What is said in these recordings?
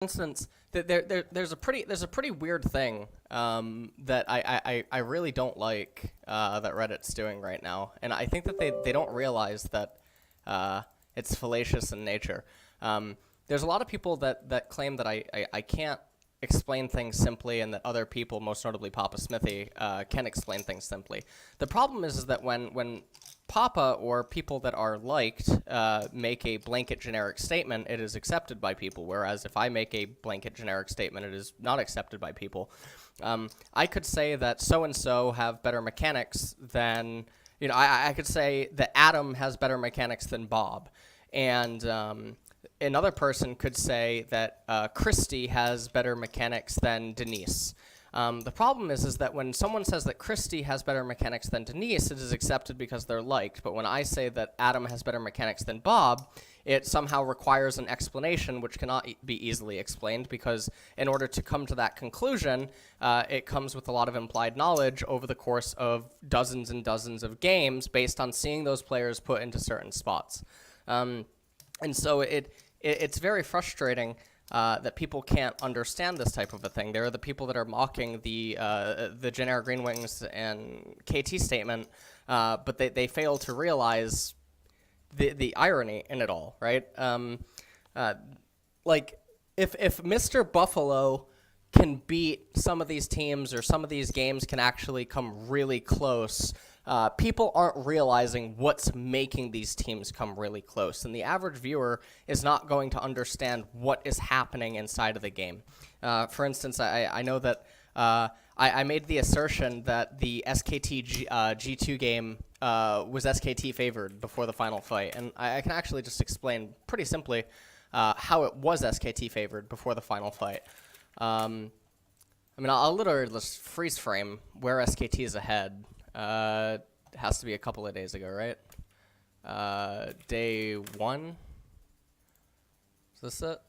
instance, there's a pretty weird thing that I really don't like that Reddit's doing right now, and I think that they don't realize that it's fallacious in nature. There's a lot of people that claim that I can't explain things simply, and that other people, most notably Papa Smithy, can explain things simply. The problem is that when Papa or people that are liked make a blanket generic statement, it is accepted by people, whereas if I make a blanket generic statement, it is not accepted by people. I could say that so-and-so have better mechanics than, I could say that Adam has better mechanics than Bob, and another person could say that Christy has better mechanics than Denise. The problem is that when someone says that Christy has better mechanics than Denise, it is accepted because they're liked. But when I say that Adam has better mechanics than Bob, it somehow requires an explanation which cannot be easily explained, because in order to come to that conclusion, it comes with a lot of implied knowledge over the course of dozens and dozens of games based on seeing those players put into certain spots. And so it's very frustrating that people can't understand this type of a thing. There are the people that are mocking the generic Green Wings and KT statement, but they fail to realize the irony in it all, right? Like, if Mr. Buffalo can beat some of these teams, or some of these games can actually come really close, people aren't realizing what's making these teams come really close, and the average viewer is not going to understand what is happening inside of the game. For instance, I know that I made the assertion that the SKT G2 game was SKT favored before the final fight, and I can actually just explain pretty simply how it was SKT favored before the final fight. I mean, I'll literally just freeze frame where SKT is ahead. It has to be a couple of days ago, right? Day 1? Is this it?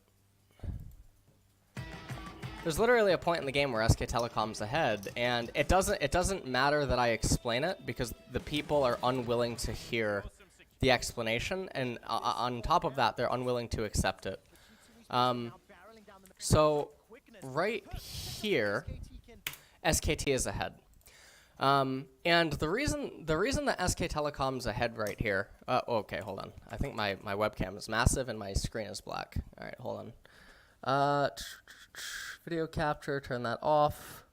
There's literally a point in the game where SK Telecom's ahead, and it doesn't matter that I explain it, because the people are unwilling to hear the explanation, and on top of that, they're unwilling to accept it. So right here, SKT is ahead. And the reason that SK Telecom's ahead right here, okay, hold on. I think my webcam is massive and my screen is black. All right, hold on. Video capture, turn that off.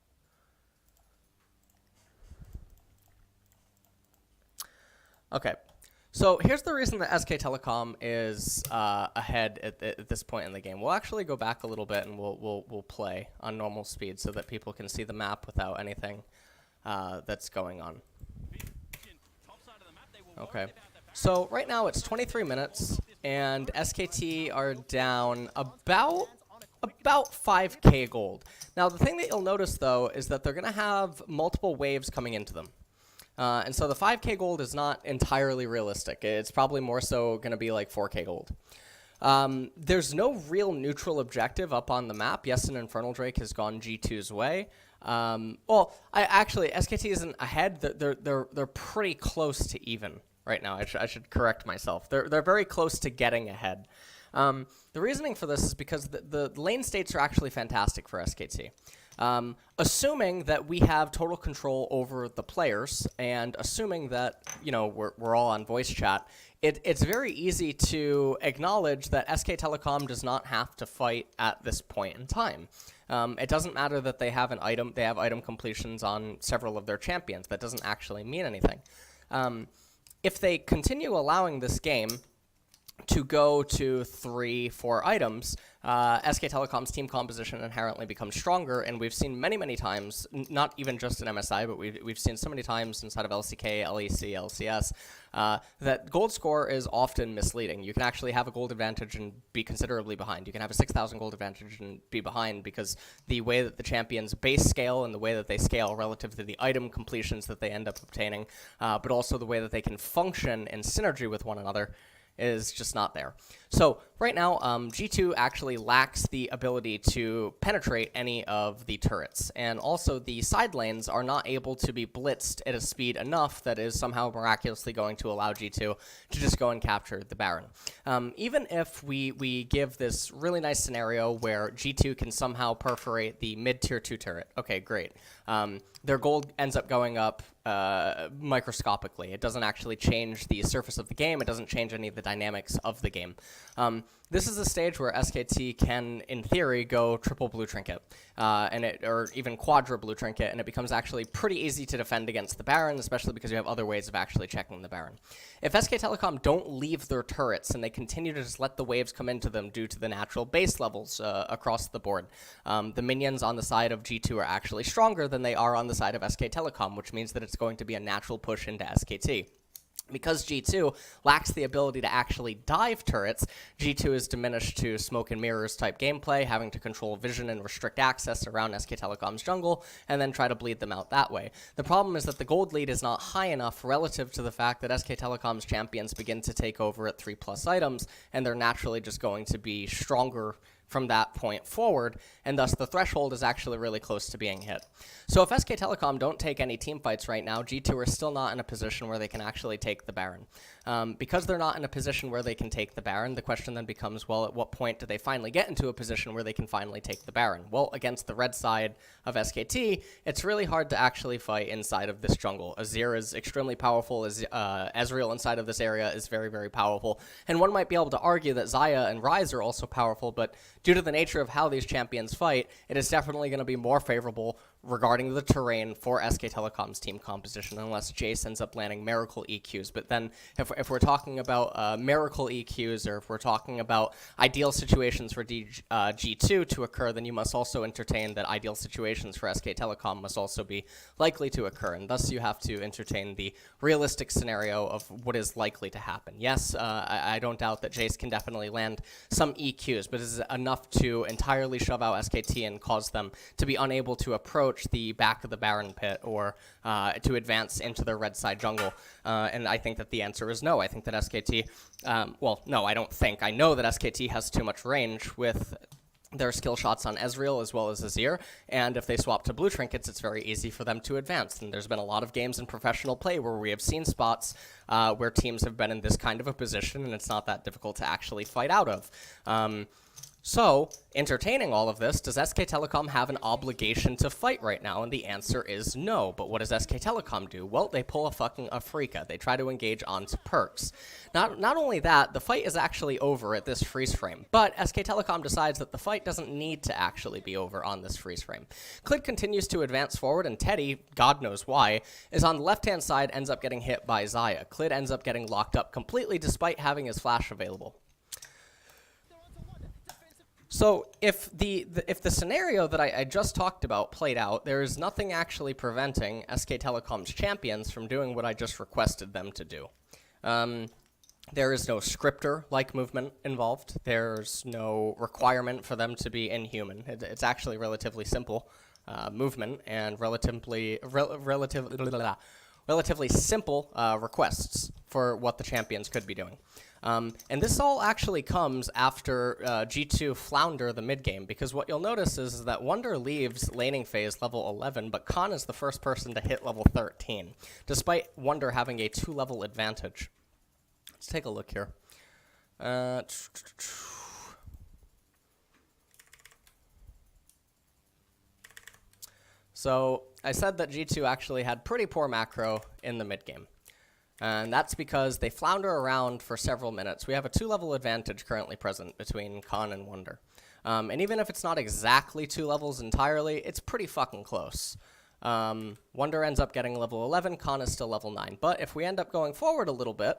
Okay, so here's the reason that SK Telecom is ahead at this point in the game. We'll actually go back a little bit and we'll play on normal speed so that people can see the map without anything that's going on. Okay, so right now it's 23 minutes, and SKT are down about 5k gold. Now, the thing that you'll notice, though, is that they're going to have multiple waves coming into them. And so the 5k gold is not entirely realistic. It's probably more so going to be like 4k gold. There's no real neutral objective up on the map. Yes, an Infernal Drake has gone G2's way. Well, actually, SKT isn't ahead. They're pretty close to even right now. I should correct myself. They're very close to getting ahead. The reasoning for this is because the lane states are actually fantastic for SKT. Assuming that we have total control over the players, and assuming that we're all on voice chat, it's very easy to acknowledge that SK Telecom does not have to fight at this point in time. It doesn't matter that they have an item; they have item completions on several of their champions. That doesn't actually mean anything. If they continue allowing this game to go to 3-4 items, SK Telecom's team composition inherently becomes stronger, and we've seen many times, not even just in MSI, but we've seen so many times inside of LCK, LEC, LCS, that gold score is often misleading. You can actually have a gold advantage and be considerably behind. You can have a 6,000 gold advantage and be behind, because the way that the champions base scale and the way that they scale relative to the item completions that they end up obtaining, but also the way that they can function in synergy with one another, is just not there. So right now, G2 actually lacks the ability to penetrate any of the turrets, and also the side lanes are not able to be blitzed at a speed enough that is somehow miraculously going to allow G2 to just go and capture the Baron. Even if we give this really nice scenario where G2 can somehow perforate the mid-tier 2 turret, okay, great. Their gold ends up going up microscopically. It doesn't actually change the surface of the game. It doesn't change any of the dynamics of the game. This is a stage where SKT can, in theory, go triple blue trinket, or even quadra blue trinket, and it becomes actually pretty easy to defend against the Baron, especially because you have other ways of actually checking the Baron. If SK Telecom don't leave their turrets and they continue to just let the waves come into them due to the natural base levels across the board, the minions on the side of G2 are actually stronger than they are on the side of SK Telecom, which means that it's going to be a natural push into SKT. Because G2 lacks the ability to actually dive turrets, G2 is diminished to smoke and mirrors type gameplay, having to control vision and restrict access around SK Telecom's jungle, and then try to bleed them out that way. The problem is that the gold lead is not high enough relative to the fact that SK Telecom's champions begin to take over at 3+ items, and they're naturally just going to be stronger from that point forward, and thus the threshold is actually really close to being hit. So if SK Telecom don't take any team fights right now, G2 are still not in a position where they can actually take the Baron. Because they're not in a position where they can take the Baron, the question then becomes, well, at what point do they finally get into a position where they can finally take the Baron? Well, against the red side of SKT, it's really hard to actually fight inside of this jungle. Azir is extremely powerful, Ezreal inside of this area is very, very powerful, and one might be able to argue that Xayah and Ryze are also powerful, but due to the nature of how these champions fight, it is definitely going to be more favorable regarding the terrain for SK Telecom's team composition, unless Jace ends up landing Miracle EQs. But then, if we're talking about Miracle EQs, or if we're talking about ideal situations for G2 to occur, then you must also entertain that ideal situations for SK Telecom must also be likely to occur, and thus you have to entertain the realistic scenario of what is likely to happen. Yes, I don't doubt that Jace can definitely land some EQs, but is it enough to entirely shove out SKT and cause them to be unable to approach the back of the Baron pit or to advance into their red side jungle? And I think that the answer is no. I think that SKT, well, no, I don't think. I know that SKT has too much range with their skill shots on Ezreal as well as Azir, and if they swap to blue trinkets, it's very easy for them to advance. And there's been a lot of games in professional play where we have seen spots where teams have been in this kind of a position, and it's not that difficult to actually fight out of. So, entertaining all of this, does SK Telecom have an obligation to fight right now? And the answer is no. But what does SK Telecom do? Well, they pull a fucking Afrika. They try to engage onto perks. Not only that, the fight is actually over at this freeze frame. But SK Telecom decides that the fight doesn't need to actually be over on this freeze frame. Clid continues to advance forward, and Teddy, God knows why, is on the left-hand side, ends up getting hit by Xayah. Clid ends up getting locked up completely despite having his flash available. So if the scenario that I just talked about played out, there is nothing actually preventing SK Telecom's champions from doing what I just requested them to do. There is no scripter-like movement involved. There's no requirement for them to be inhuman. It's actually relatively simple movement and relatively simple requests for what the champions could be doing. And this all actually comes after G2 flounder the mid-game, because what you'll notice is that Wunder leaves laning phase level 11, but Khan is the first person to hit level 13, despite Wunder having a 2-level advantage. Let's take a look here. So I said that G2 actually had pretty poor macro in the mid-game. And that's because they flounder around for several minutes. We have a 2-level advantage currently present between Khan and Wunder. And even if it's not exactly 2 levels entirely, it's pretty fucking close. Wunder ends up getting level 11, Khan is still level 9. But if we end up going forward a little bit,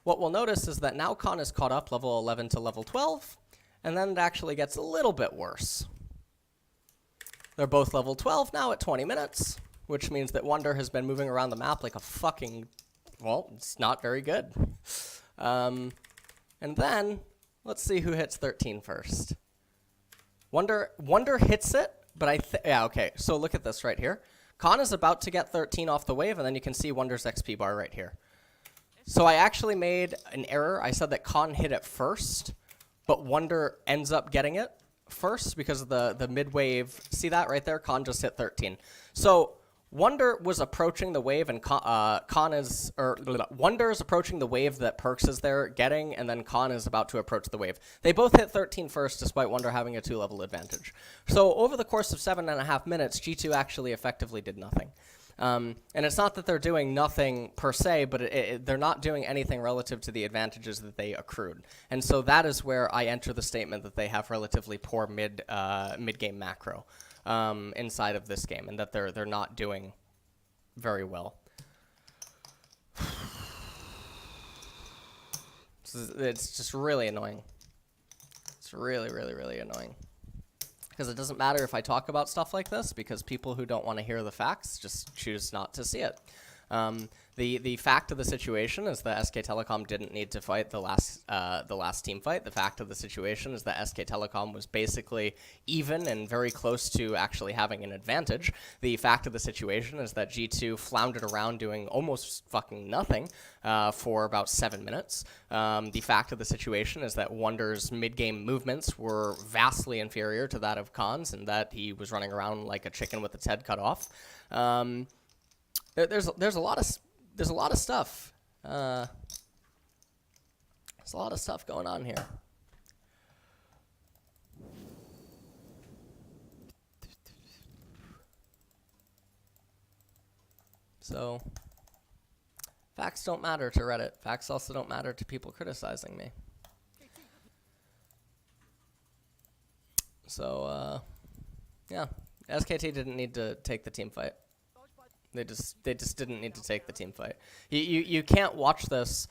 what we'll notice is that now Khan is caught up level 11 to level 12, and then it actually gets a little bit worse. They're both level 12 now at 20 minutes, which means that Wunder has been moving around the map like a fucking... well, it's not very good. And then, let's see who hits 13 first. Wunder hits it, but yeah, okay, so look at this right here. Khan is about to get 13 off the wave, and then you can see Wunder's XP bar right here. So I actually made an error. I said that Khan hit it first, but Wonder ends up getting it first because of the mid-wave. See that right there? Khan just hit 13. So Wonder was approaching the wave, and Wonder is approaching the wave that Perks is there getting, and then Khan is about to approach the wave. They both hit 13 first, despite Wonder having a 2-level advantage. So over the course of 7.5 minutes, G2 actually effectively did nothing. And it's not that they're doing nothing per se, but they're not doing anything relative to the advantages that they accrued. And so that is where I enter the statement that they have relatively poor mid-game macro inside of this game, and that they're not doing very well. It's just really annoying. It's really, really, really annoying. Because it doesn't matter if I talk about stuff like this, because people who don't want to hear the facts just choose not to see it. The fact of the situation is that SK Telecom didn't need to fight the last team fight. The fact of the situation is that SK Telecom was basically even and very close to actually having an advantage. The fact of the situation is that G2 floundered around doing almost fucking nothing for about 7 minutes. The fact of the situation is that Wonder's mid-game movements were vastly inferior to that of Khan's, and that he was running around like a chicken with its head cut off. There's a lot of stuff. There's a lot of stuff going on here. So, facts don't matter to Reddit. Facts also don't matter to people criticizing me. So, yeah, SKT didn't need to take the team fight. They just didn't need to take the team fight. You can't watch this,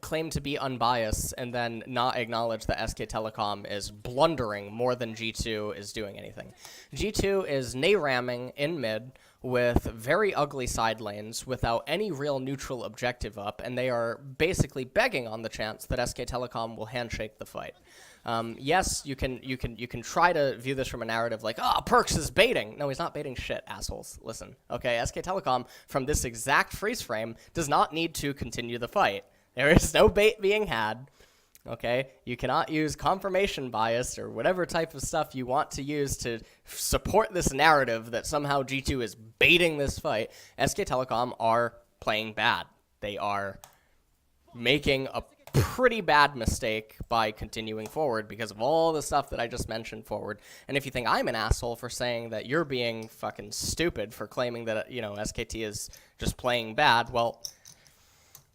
claim to be unbiased, and then not acknowledge that SK Telecom is blundering more than G2 is doing anything. G2 is nay-ramming in mid with very ugly side lanes without any real neutral objective up, and they are basically begging on the chance that SK Telecom will handshake the fight. Yes, you can try to view this from a narrative like, oh, Perks is baiting. No, he's not baiting shit, assholes. Listen, okay, SK Telecom, from this exact freeze frame, does not need to continue the fight. There is no bait being had, okay? You cannot use confirmation bias or whatever type of stuff you want to use to support this narrative that somehow G2 is baiting this fight. SK Telecom are playing bad. They are making a pretty bad mistake by continuing forward because of all the stuff that I just mentioned forward. And if you think I'm an asshole for saying that you're being fucking stupid for claiming that, you know, SKT is just playing bad, well,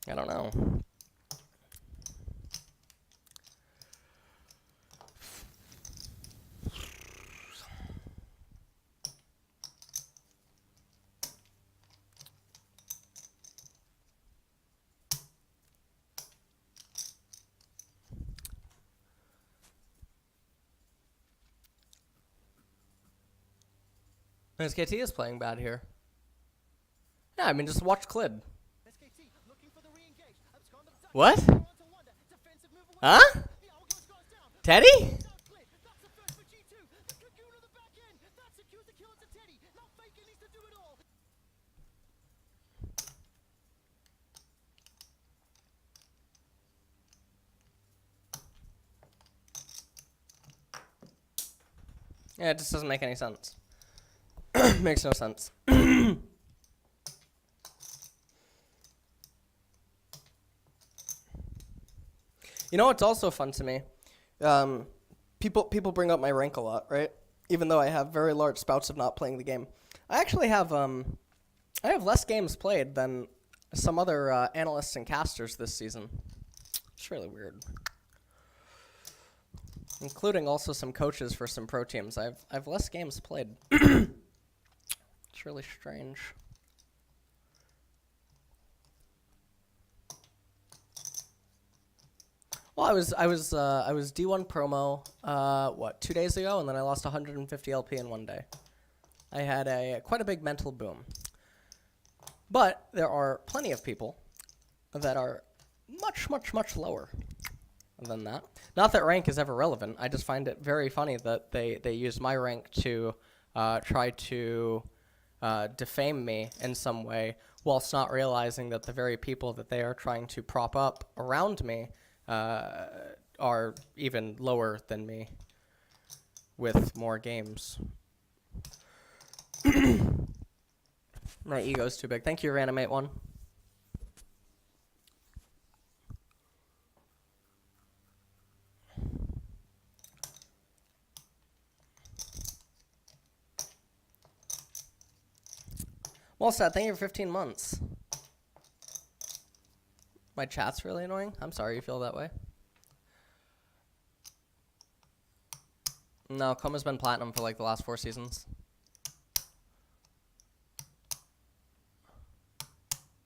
I don't know. SKT is playing bad here. Yeah, I mean, just watch Clid. What? Huh? Teddy? Yeah, it just doesn't make any sense. Makes no sense. You know what's also fun to me? People bring up my rank a lot, right? Even though I have very large spouts of not playing the game. I actually have I have less games played than some other analysts and casters this season. It's really weird. Including also some coaches for some pro teams. I've less games played. It's really strange. Well, I was D1 promo 2 days ago, and then I lost 150 LP in 1 day. I had quite a big mental boom. But there are plenty of people that are much lower than that. Not that rank is ever relevant. I just find it very funny that they use my rank to try to defame me in some way, whilst not realizing that the very people that they are trying to prop up around me are even lower than me with more games. My ego's too big. Thank you, Reanimate One. Well said. Thank you for 15 months. My chat's really annoying. I'm sorry you feel that way. No, Koma's been platinum for like the last 4 seasons.